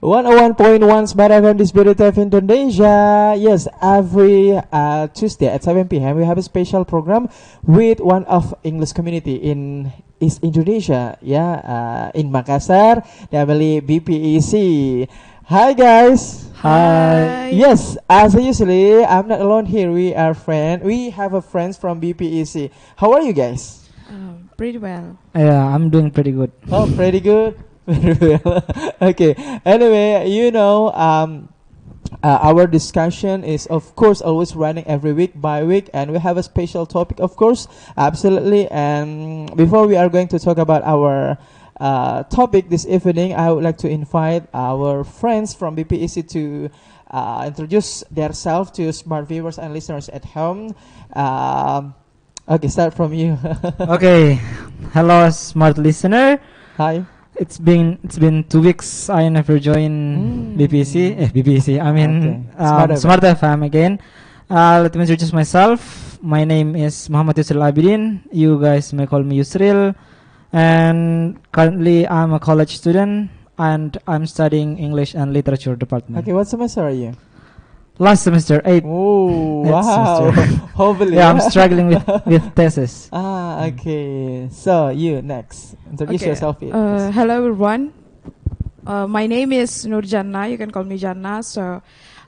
101.1 Smartfm Diskusi Indonesia. Yes, every Tuesday at 7 p.m. we have a special program with one of English community in East Indonesia. Yeah, in Makassar, namely BPEC. Hi guys. Hi. Yes, as usually, I'm not alone here. We are friends. We have a friends from BPEC. How are you guys? Pretty well. Yeah, I'm doing pretty good. Oh, pretty good. Very well. Okay. Anyway, our discussion is, of course, always running every week by week, and we have a special topic, of course, absolutely. And before we are going to talk about our topic this evening, I would like to invite our friends from BPEC to introduce themselves to smart viewers and listeners at home. Okay, start from you. Okay, hello, smart listener. Hi. It's been 2 weeks. I never joined BPC. I mean, okay. Smart FM again. Let me introduce myself. My name is Muhammad Yusril Abidin. You guys may call me Yusril. And currently, I'm a college student, and I'm studying English and Literature department. Okay, what semester are you? Last semester, 8. Oh, Eighth wow. semester. Hopefully. Yeah, I'm struggling with thesis. Okay. So, you next. Introduce yourself. Hello everyone. My name is Nur Janna. You can call me Janna. So,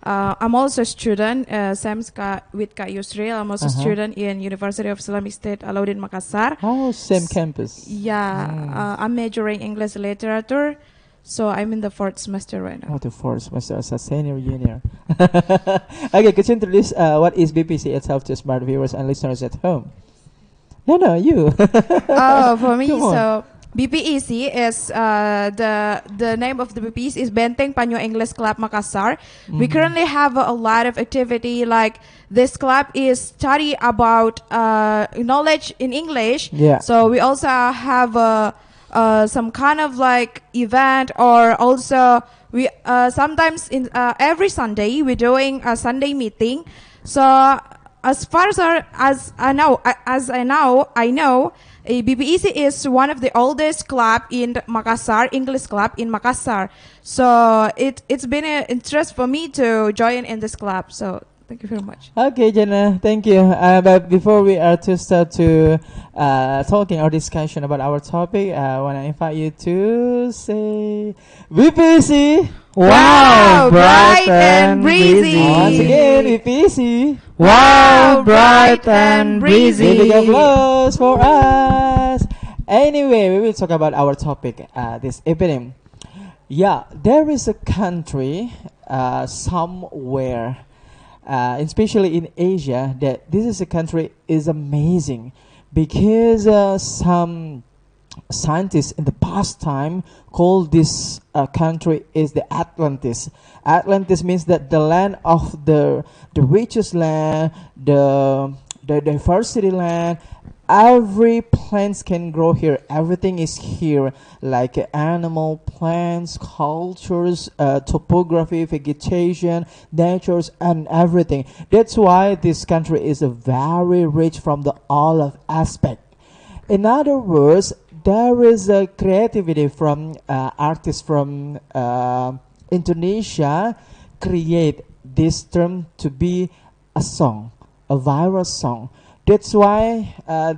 I'm also a student. Same with Kak Yusril. I'm also a student in University of Islamic State Alauddin Makassar. Oh, same campus. Yeah. I'm majoring English literature. So I'm in the 4th semester right now. Oh, the 4th semester as a senior junior. Okay, could you introduce what is BPC itself to smart viewers and listeners at home? No, you. For me, so BPEC is the name of the BPEC is Benteng Panyo English Club Makassar. We currently have a lot of activity, like this club is study about knowledge in English. Yeah. So we also have some kind of like event, or also we sometimes in every Sunday we're doing a Sunday meeting. So as far as I know, BPEC is one of the oldest club in Makassar, English club in Makassar. So it's been an interest for me to join in this club. So thank you very much. Okay, Jenna, thank you. But before we are to start to talking or discussion about our topic, I want to invite you to say BPC. Wow, bright and breezy. Once again, BPC. Wow, bright and breezy. Big applause for us. Anyway, we will talk about our topic this evening. Yeah, there is a country somewhere, especially in Asia, that this is a country is amazing because some scientists in the past time called this country is the Atlantis. Atlantis means that the land of the richest land, the diversity land. Every plants can grow here. Everything is here, like animal, plants, cultures, topography, vegetation, natures, and everything. That's why this country is very rich from the all of aspect. In other words, there is a creativity from artists from Indonesia create this term to be a song, a viral song. That's why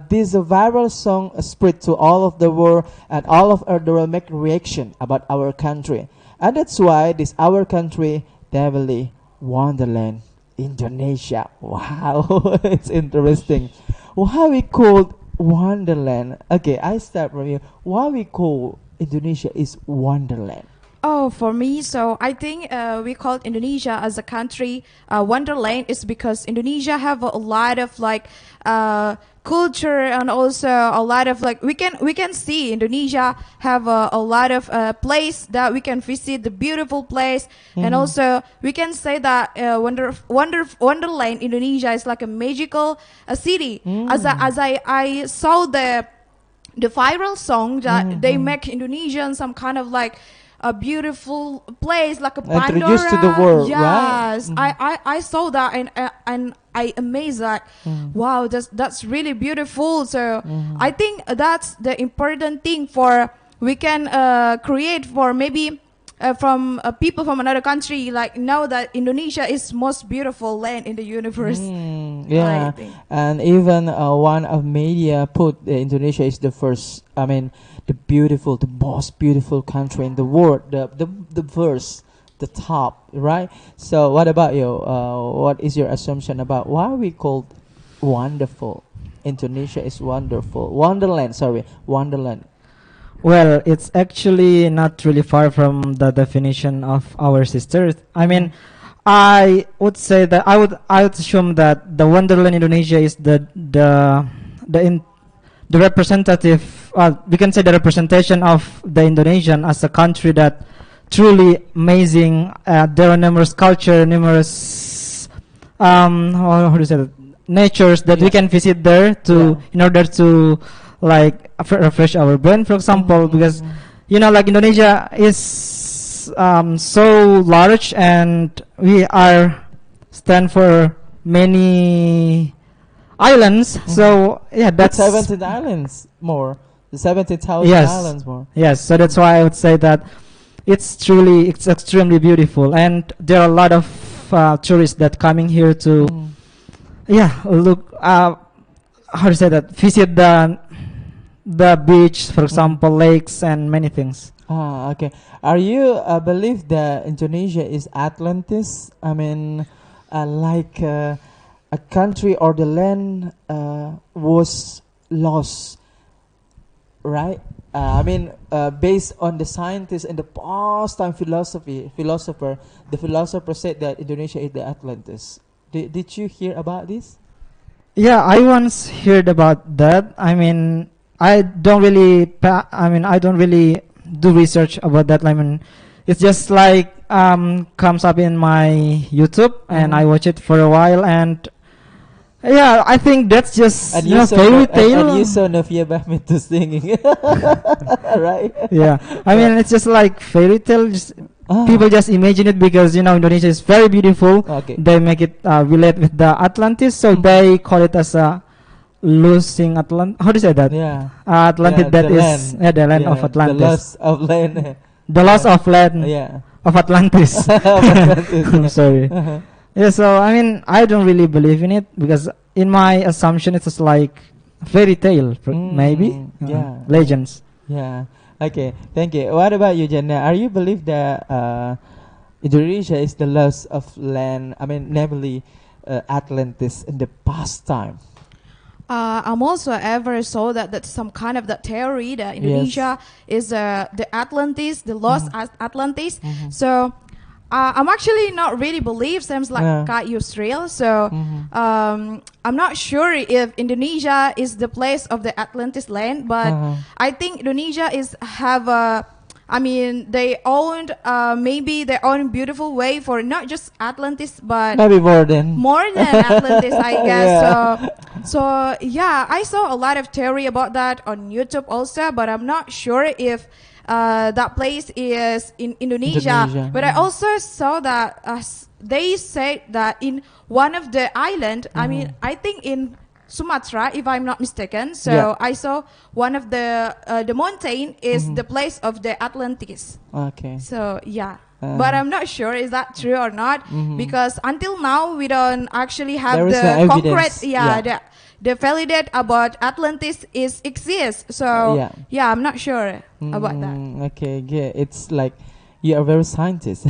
this viral song spread to all of the world, and all of the world make reaction about our country. And that's why this our country, definitely Wonderland Indonesia. Wow, it's interesting. Why we called Wonderland? Okay, I start from you. Why we call Indonesia is Wonderland? Oh, for me, so I think we called Indonesia as a country Wonderland is because Indonesia have a lot of like culture, and also a lot of like we can see Indonesia have a lot of place that we can visit, the beautiful place, and also we can say that Wonderland Indonesia is like a magical city. As I saw the viral song that they make Indonesian some kind of like a beautiful place, like a Pandora. Introduced to the world, yes, right? I saw that, and I amazed, like, wow, that's really beautiful. So I think that's the important thing for we can create for maybe people from another country like know that Indonesia is most beautiful land in the universe. Yeah, I think. and even one of media put Indonesia is the first. I mean, the most beautiful country in the world. The first, the top, right? So, what about you? What is your assumption about why we called wonderful? Indonesia is wonderful. Wonderland, sorry, Wonderland. Well, it's actually not really far from the definition of our sisters. I mean, I would say that I would assume that the Wonderland Indonesia is the representative. We can say the representation of the Indonesian as a country that truly amazing. There are numerous culture, numerous how do you say that? Natures that we can visit there in order to like refresh our brain, for example, because like Indonesia is so large and we stand for many islands. So that's 17 islands more. The 17,000 islands more. Yes, so that's why I would say that it's extremely beautiful, and there are a lot of tourists that coming here to look how to say that, visit the beach, for example, lakes and many things. Okay. Are you believe that Indonesia is Atlantis? I mean, like a country or the land was lost, right? I mean, based on the scientists and the past time philosopher, the philosopher said that Indonesia is the Atlantis. Did you hear about this? Yeah, I once heard about that. I mean, I don't really do research about that. I mean, it's just like comes up in my YouTube and I watch it for a while, and I think that's just fairy tale. And you saw Novia Bahmitu singing, right? Yeah, I mean, it's just like fairy tale. Just people just imagine it because Indonesia is very beautiful. Okay. They make it relate with the Atlantis, so they call it as a losing Atlantis. How do you say that? Yeah. Atlantis, Yeah, that the is land. the land of Atlantis. The loss of land. The loss of land Yeah. of Atlantis. I'm sorry. Yeah, so I mean, I don't really believe in it because in my assumption it's just like fairy tale, maybe. Legends. Yeah. Okay. Thank you. What about you, Jenna? Are you believe that Indonesia is the loss of land? I mean, namely Atlantis in the past time. I'm also ever saw that's some kind of that theory that Indonesia is the Atlantis, the lost Atlantis. So I'm actually not really believe seems like Kak Yusril. So I'm not sure if Indonesia is the place of the Atlantis land, but I think Indonesia have a. I mean, they owned maybe their own beautiful way for not just Atlantis, but maybe more than Atlantis, I guess. So yeah, I saw a lot of theory about that on YouTube also, but I'm not sure if that place is in Indonesia. But I also saw that they said that in one of the island, I mean, I think in Sumatra, if I'm not mistaken. So I saw one of the mountain is the place of the Atlantis. Okay. So but I'm not sure is that true or not because until now we don't actually have the concrete the validate about Atlantis exists. So I'm not sure about that. Okay, yeah, it's like you are very scientist.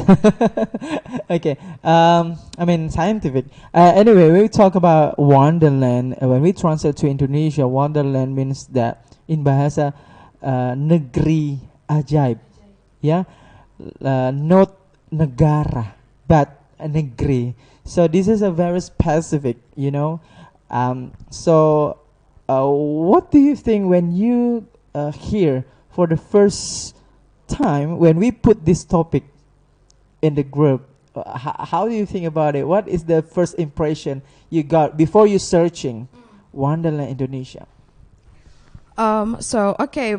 Okay, I mean scientific. Anyway, we talk about Wonderland. When we translate to Indonesia, Wonderland means that in bahasa negeri ajaib, not negara but negeri. So this is a very specific, So what do you think when you hear for the first time when we put this topic in the group? How do you think about it? What is the first impression you got before you searching Wonderland Indonesia?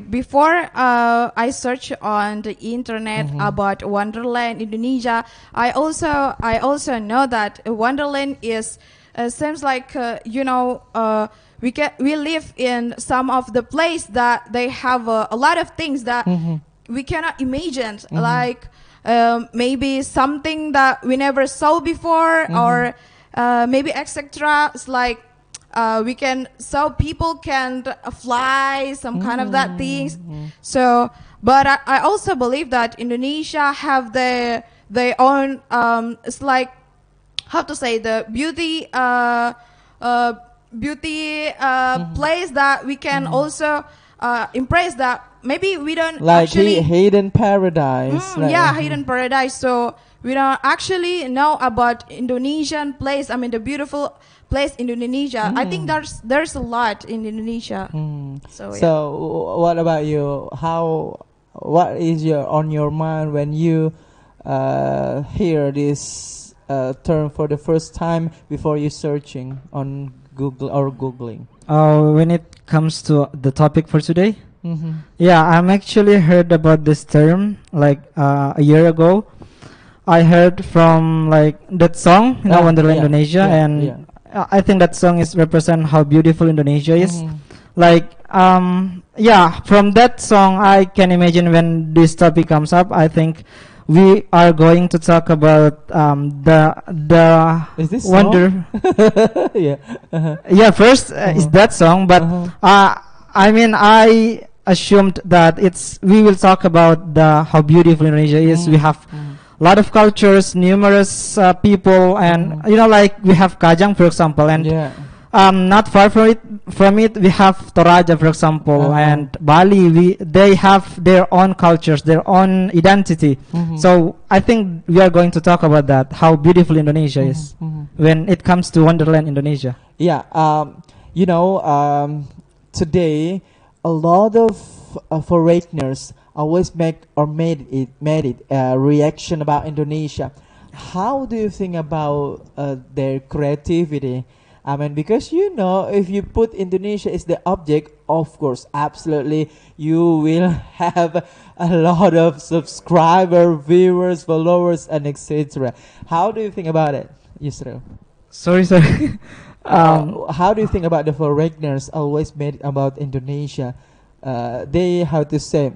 Before I search on the internet about Wonderland Indonesia, I also know that Wonderland is seems like we live in some of the place that they have a lot of things that we cannot imagine, like maybe something that we never saw before, or maybe etc. It's like we can, so people can fly some kind of that things. So, but I also believe that Indonesia have their own it's like, how to say, the beauty place that we can also impress, that maybe we don't like actually hidden paradise. yeah, hidden paradise. So we don't actually know about Indonesian place. I mean, the beautiful place in Indonesia. I think there's a lot in Indonesia. So, So what about you? What is on your mind when you hear this term for the first time before you searching on Google or Googling? When it comes to the topic for today, yeah, I'm actually heard about this term like a year ago. I heard from like that song, Wonderland Indonesia, and I think that song is represent how beautiful Indonesia is. Like, yeah, from that song, I can imagine when this topic comes up, I think we are going to talk about the Is this wonder. yeah. Yeah, first is that song, but I mean, I assumed that we will talk about how beautiful Indonesia is. We have a lot of cultures, numerous people, and you know, like we have Kajang, for example, and not far from it we have Toraja, for example, and Bali. They have their own cultures, their own identity. So I think we are going to talk about that, how beautiful Indonesia is when it comes to Wonderland Indonesia. Yeah, you know, today a lot of foreigners always made it a reaction about Indonesia. How do you think about their creativity? I mean, because you know, if you put Indonesia as the object, of course, absolutely, you will have a lot of subscribers, viewers, followers, and etc. How do you think about it, Yusril? Sorry. How do you think about the foreigners always made about Indonesia? They, how to say,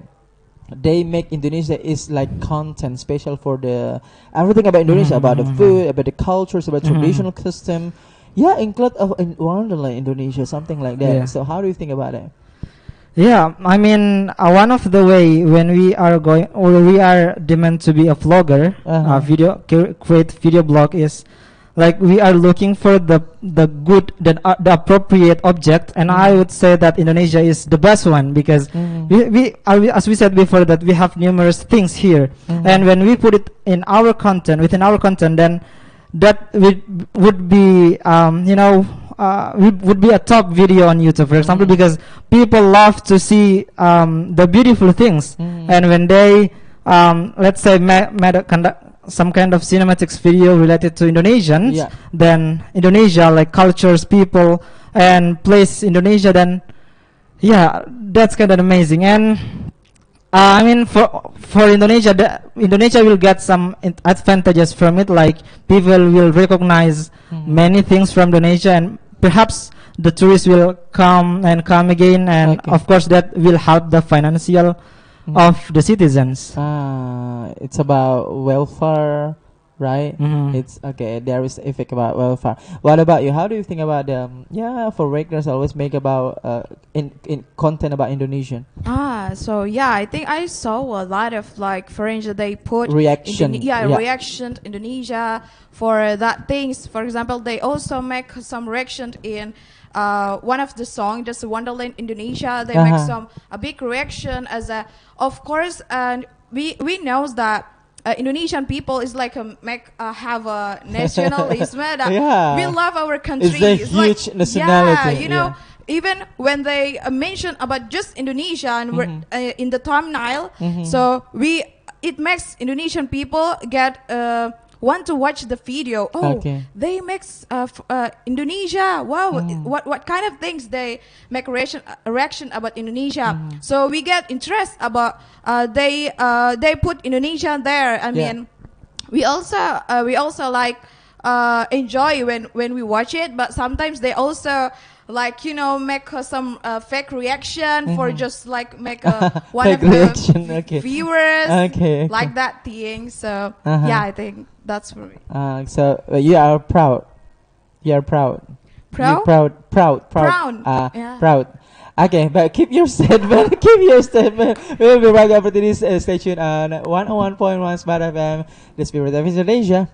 they make Indonesia is like content special for the everything about Indonesia, about the food, about the cultures, about traditional custom. Yeah, include in Wonderland Indonesia, something like that. Yeah. So how do you think about it? Yeah, I mean, one of the way when we are going, or we are demand to be a vlogger, create video blog, is like we are looking for the good, the appropriate object, and I would say that Indonesia is the best one, because we as we said before, that we have numerous things here, and when we put it in our content, within our content, then that would be would be a top video on YouTube, for example, because people love to see the beautiful things, and when they let's say conduct some kind of cinematics video related to Indonesians, then Indonesia, like cultures, people, and place Indonesia, then that's kind of amazing. And I mean, for Indonesia, Indonesia will get some advantages from it, like people will recognize many things from Indonesia, and perhaps the tourists will come again, and of course that will help the financial of the citizens. It's about welfare, right? It's okay. There is effect about welfare. What about you? How do you think about foreigners always make about in content about Indonesian? So yeah, I think I saw a lot of like foreigners, they put reaction to Indonesia for that things. For example, they also make some reaction in one of the songs, just Wonderland Indonesia. They make a big reaction as a, of course, and we knows that Indonesian people is like have a nationalism. We love our country. It's a huge nationality. You know, even when they mention about just Indonesia and we're, in the thumbnail, so it makes Indonesian people get want to watch the video. They make Indonesia. Wow, what kind of things they make reaction about Indonesia. So we get interest about they put Indonesia there. I mean, we also like enjoy when we watch it, but sometimes they also like make some fake reaction for just like make one Fake of the reaction, okay. viewers Okay. like that thing. So yeah, I think that's for me. So you are proud. You are proud. Proud? You're proud. Proud. Yeah. Proud. Okay, but keep your statement. Keep your statement. We'll be right after this. Stay tuned on 101.1 Smartfm. This is Indonesia.